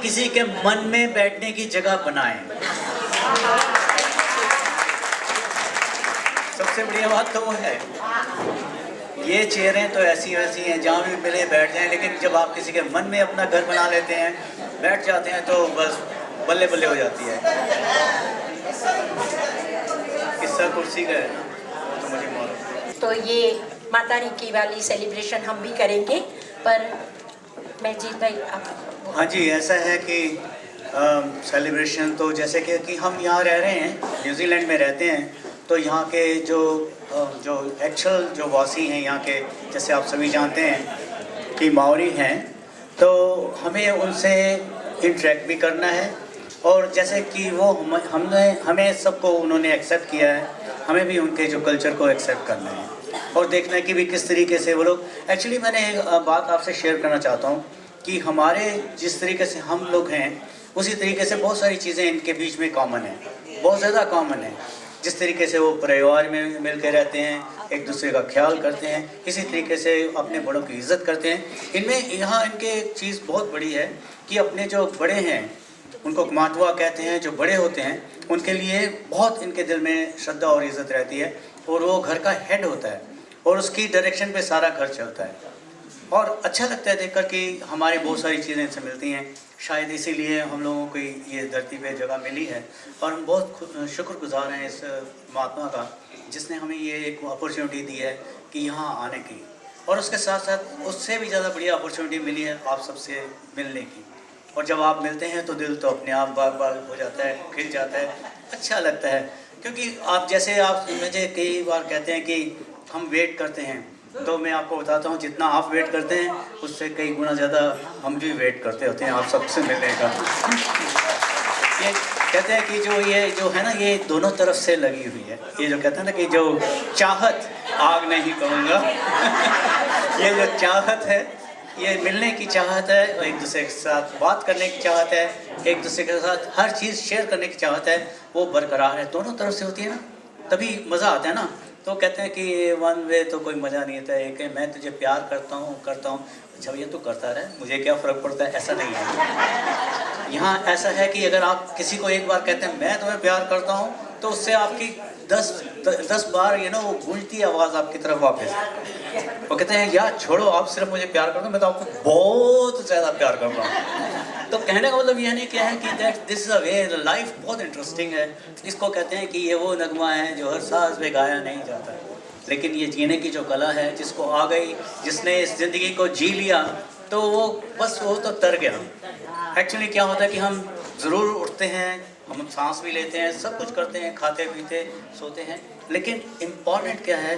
किसी के मन में बैठने की जगह बनाएं। सबसे बढ़िया बात तो वो है। ये चेयरें तो ऐसी वैसी हैं, जहाँ भी मिले बैठ जाएं, लेकिन जब आप किसी के मन में अपना घर बना लेते हैं, बैठ जाते हैं, तो बस बल्ले बल्ले हो जाती है। किस्सा कुर्सी का है ना, तो मुझे मालूम। तो ये माता रानी की वाली सेलिब्रेशन हम भी करेंगे, पर मैं जीत भाई आप। हाँ जी, ऐसा है कि सेलिब्रेशन तो जैसे कि हम यहाँ रह रहे हैं, न्यूजीलैंड में रहते हैं, तो यहाँ के जो एक्चुअल जो वासी हैं यहाँ के, जैसे आप सभी जानते हैं कि माओरी हैं, तो हमें उनसे इंटरेक्ट भी करना है, और जैसे कि वो हमें सबको उन्होंने एक्सेप्ट किया है, हमें भी उनके जो कल्चर को एक्सेप्ट करना है और देखना है कि भी किस तरीके से वो लोग। एक्चुअली मैंने एक बात आपसे शेयर करना चाहता हूँ कि हमारे जिस तरीके से हम लोग हैं, उसी तरीके से बहुत सारी चीज़ें इनके बीच में कॉमन है, बहुत ज़्यादा कॉमन है। जिस तरीके से वो परिवार में मिल के रहते हैं, एक दूसरे का ख्याल करते हैं, इसी तरीके से अपने बड़ों की इज़्ज़त करते हैं। इनमें यहाँ इनके एक चीज़ बहुत बड़ी है कि अपने जो बड़े हैं उनको मातवा कहते हैं, जो बड़े होते हैं उनके लिए बहुत इनके दिल में श्रद्धा और इज़्ज़त रहती है, और वो घर का हेड होता है और उसकी डायरेक्शन पे सारा घर चलता है। और अच्छा लगता है देखकर कि हमारी बहुत सारी चीज़ें इनसे मिलती हैं। शायद इसीलिए हम लोगों को ये धरती पे जगह मिली है, और हम बहुत शुक्रगुजार हैं इस महात्मा का, जिसने हमें ये एक अपॉर्चुनिटी दी है कि यहाँ आने की, और उसके साथ साथ उससे भी ज़्यादा बढ़िया अपॉर्चुनिटी मिली है आप सबसे मिलने की। और जब आप मिलते हैं तो दिल तो अपने आप बाग बाग हो जाता है, खिल जाता है, अच्छा लगता है। क्योंकि आप जैसे आप मुझे कई बार कहते हैं कि हम वेट करते हैं, तो मैं आपको बताता हूँ जितना आप वेट करते हैं उससे कई गुना ज़्यादा हम भी वेट करते होते हैं आप सबसे मिलने का। ये कहते हैं कि जो है ना, ये दोनों तरफ से लगी हुई है। ये जो कहते हैं ना कि जो चाहत, आग नहीं कहूँगा ये जो चाहत है, ये मिलने की चाहत है, एक दूसरे के साथ बात करने की चाहत है, एक दूसरे के साथ हर चीज़ शेयर करने की चाहत है, वो बरकरार है, दोनों तरफ से होती है ना, तभी मज़ा आता है ना। तो कहते हैं कि वन वे तो कोई मज़ा नहीं आता है, कि मैं तुझे प्यार करता हूँ, अच्छा भैया तू करता रहे, मुझे क्या फ़र्क पड़ता है, ऐसा नहीं है। यहाँ ऐसा है कि अगर आप किसी को एक बार कहते हैं मैं तुम्हें प्यार करता हूँ, तो उससे आपकी 10 बार वो गूंजती आवाज़ आपकी तरफ वापस। वो कहते हैं यार छोड़ो, आप सिर्फ मुझे प्यार करते हो, मैं तो आपको बहुत ज़्यादा प्यार कर रहा हूँ। तो कहने का मतलब यह नहीं क्या है कि this is a way, life बहुत इंटरेस्टिंग है। इसको कहते हैं कि ये वो नगमा है जो हर सांस में गाया नहीं जाता, लेकिन ये जीने की जो कला है, जिसको आ गई, जिसने इस ज़िंदगी को जी लिया, तो वो बस वो तो तर गया। एक्चुअली क्या होता है कि हम ज़रूर उठते हैं, हम सांस भी लेते हैं, सब कुछ करते हैं, खाते पीते सोते हैं, लेकिन इम्पॉर्टेंट क्या है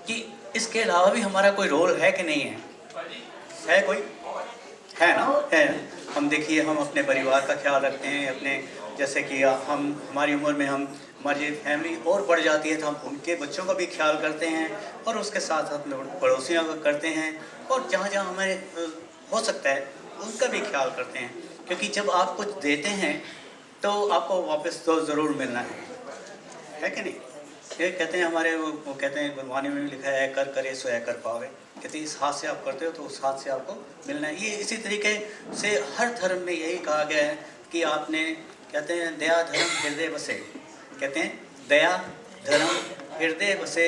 कि इसके अलावा भी हमारा कोई रोल है कि नहीं है कोई है ना, है। हम देखिए, हम अपने परिवार का ख्याल रखते हैं, अपने जैसे कि हमारी उम्र में हमारी फैमिली और बढ़ जाती है, तो हम उनके बच्चों का भी ख्याल करते हैं, और उसके साथ साथ पड़ोसियों का करते हैं, और जहाँ जहाँ हमें हो सकता है उनका भी ख्याल करते हैं। क्योंकि जब आप कुछ देते हैं तो आपको वापस तो ज़रूर मिलना है कि नहीं। ये कहते हैं हमारे वो कहते हैं गुरबानी में भी लिखा है, कर करे सो है कर पावे। कहते हैं इस हाथ से आप करते हो तो उस हाथ से आपको मिलना है। ये इसी तरीके से हर धर्म में यही कहा गया है कि आपने, कहते हैं दया धर्म हृदय बसे, कहते हैं दया धर्म हृदय बसे,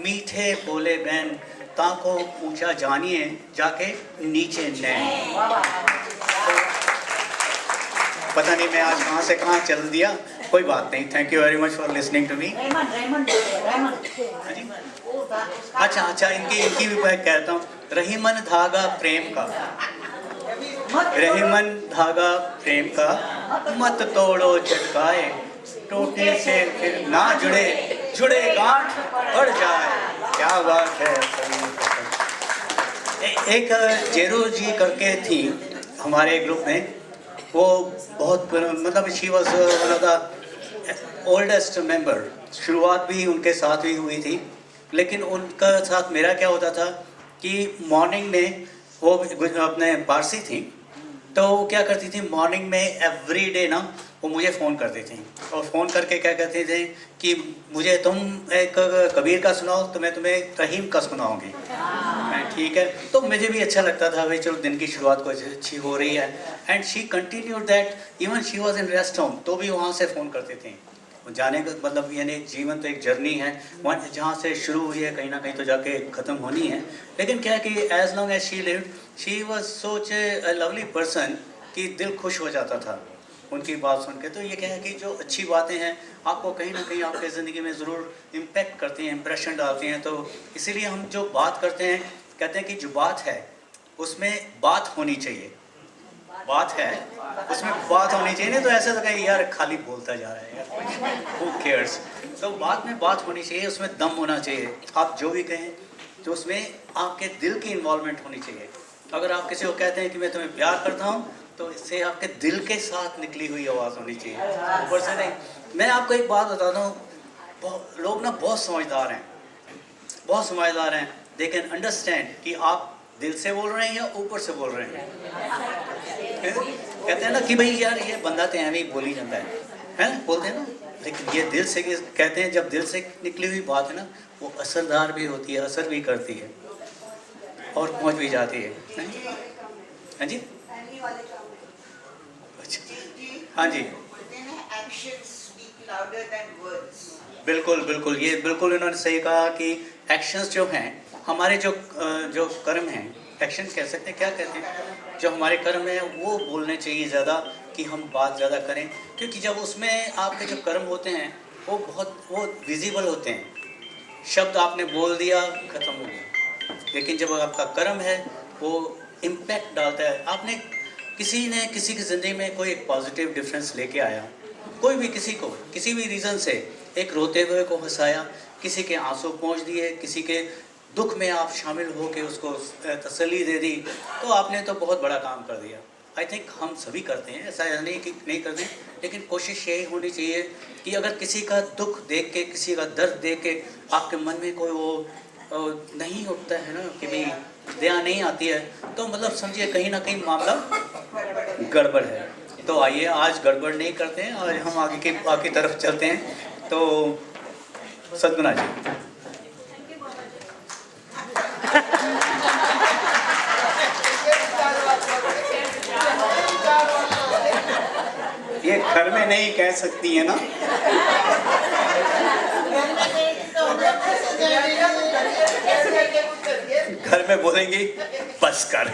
मीठे बोले बहन ताको ऊंचा जानिए जाके नीचे नैन। पता नहीं मैं आज कहाँ से कहाँ चल दिया, कोई बात नहीं। Thank you very much for listening to me. अच्छा, इनकी भी मैं कहता हूँ, रहीमन धागा प्रेम का, रहीमन धागा प्रेम का, मत तोड़ो झटकाए, टूटने से फिर ना जुड़े गांठ बढ़ जाए। क्या बात है। एक जेरू जी करके थी हमारे ग्रुप में, वो बहुत मतलब she was one of the oldest member. शुरुआत भी उनके साथ ही हुई थी, लेकिन उनका साथ मेरा क्या होता था कि मॉर्निंग में वो अपने पारसी थी, तो वो क्या करती थी मॉर्निंग में एवरी डे ना, वो मुझे फ़ोन करती थी, और फ़ोन करके क्या कहते थे कि मुझे तुम एक कबीर का सुनाओ तो मैं तुम्हें रहीम का सुनाऊंगी। ठीक है, तो मुझे भी अच्छा लगता था भाई चलो दिन की शुरुआत कुछ अच्छी हो रही है। And she continued that even she was in rest home, तो भी वहाँ से फ़ोन करते थे। जाने का मतलब यानी जीवन तो एक जर्नी है, वहाँ जहाँ से शुरू हुई है कहीं ना कहीं तो जाके ख़त्म होनी है। लेकिन क्या है कि as long as she lived she was such a lovely person कि दिल खुश हो जाता था उनकी बात सुन के। तो ये क्या है कि जो अच्छी बातें हैं आपको कहीं ना कहीं आपके ज़िंदगी में ज़रूर इम्पेक्ट करती हैं, इम्प्रेशन डालती हैं। तो इसीलिए हम जो बात करते हैं, कहते हैं कि जो बात है उसमें बात होनी चाहिए। बात है उसमें बात होनी चाहिए, नहीं तो ऐसा लगता है यार खाली बोलता जा रहा है यार, हु केयर्स। तो बात में बात होनी चाहिए, उसमें दम होना चाहिए। आप जो भी कहें तो उसमें आपके दिल की इन्वॉल्वमेंट होनी चाहिए। अगर आप किसी को कहते हैं कि मैं तुम्हें प्यार करता हूँ, तो इससे आपके दिल के साथ निकली हुई आवाज़ होनी चाहिए, ऊपर से नहीं। मैं आपको एक बात बताता हूँ, लोग ना बहुत समझदार हैं, बहुत समझदार हैं। दे कैन अंडरस्टैंड कि आप दिल से बोल रहे हैं या ऊपर से बोल रहे हैं। कहते हैं ना कि भाई यार ये बंदा तो ऐਵੇਂ ही बोल ही जाता है बोलते हैं ना। लेकिन ये दिल से कहते हैं, जब दिल से निकली हुई बात है ना, वो असरदार भी होती है, असर भी करती है और पहुंच भी जाती है। हाँ जी, अच्छा, हाँ जी, बिल्कुल बिल्कुल, ये बिल्कुल इन्होंने सही कहा कि एक्शंस जो हैं हमारे जो कर्म हैं, एक्शन कह सकते हैं, क्या कहते हैं, जो हमारे कर्म हैं वो बोलने चाहिए ज़्यादा, कि हम बात ज़्यादा करें। क्योंकि जब उसमें आपके जो कर्म होते हैं वो विजिबल होते हैं। शब्द आपने बोल दिया, ख़त्म हो गया। लेकिन जब आपका कर्म है वो इम्पैक्ट डालता है। आपने किसी की ज़िंदगी में कोई एक पॉजिटिव डिफरेंस लेके आया, कोई भी किसी को किसी भी रीज़न से एक रोते हुए को हंसाया, किसी के आंसू पहुंच दिए, किसी के दुख में आप शामिल हो के उसको तसल्ली दे दी, तो आपने तो बहुत बड़ा काम कर दिया। आई थिंक हम सभी करते हैं, ऐसा नहीं कि नहीं करते, लेकिन कोशिश यही होनी चाहिए कि अगर किसी का दुख देख के, किसी का दर्द देख के आपके मन में कोई वो नहीं उठता है ना, कि भाई दया नहीं आती है, तो मतलब समझिए कहीं ना कहीं मामला गड़बड़ है। तो आइए आज गड़बड़ नहीं करते हैं और हम आगे की तरफ चलते हैं। तो सद्गुणा जी, ये घर में नहीं कह सकती है ना। घर में बोलेंगी बस कर।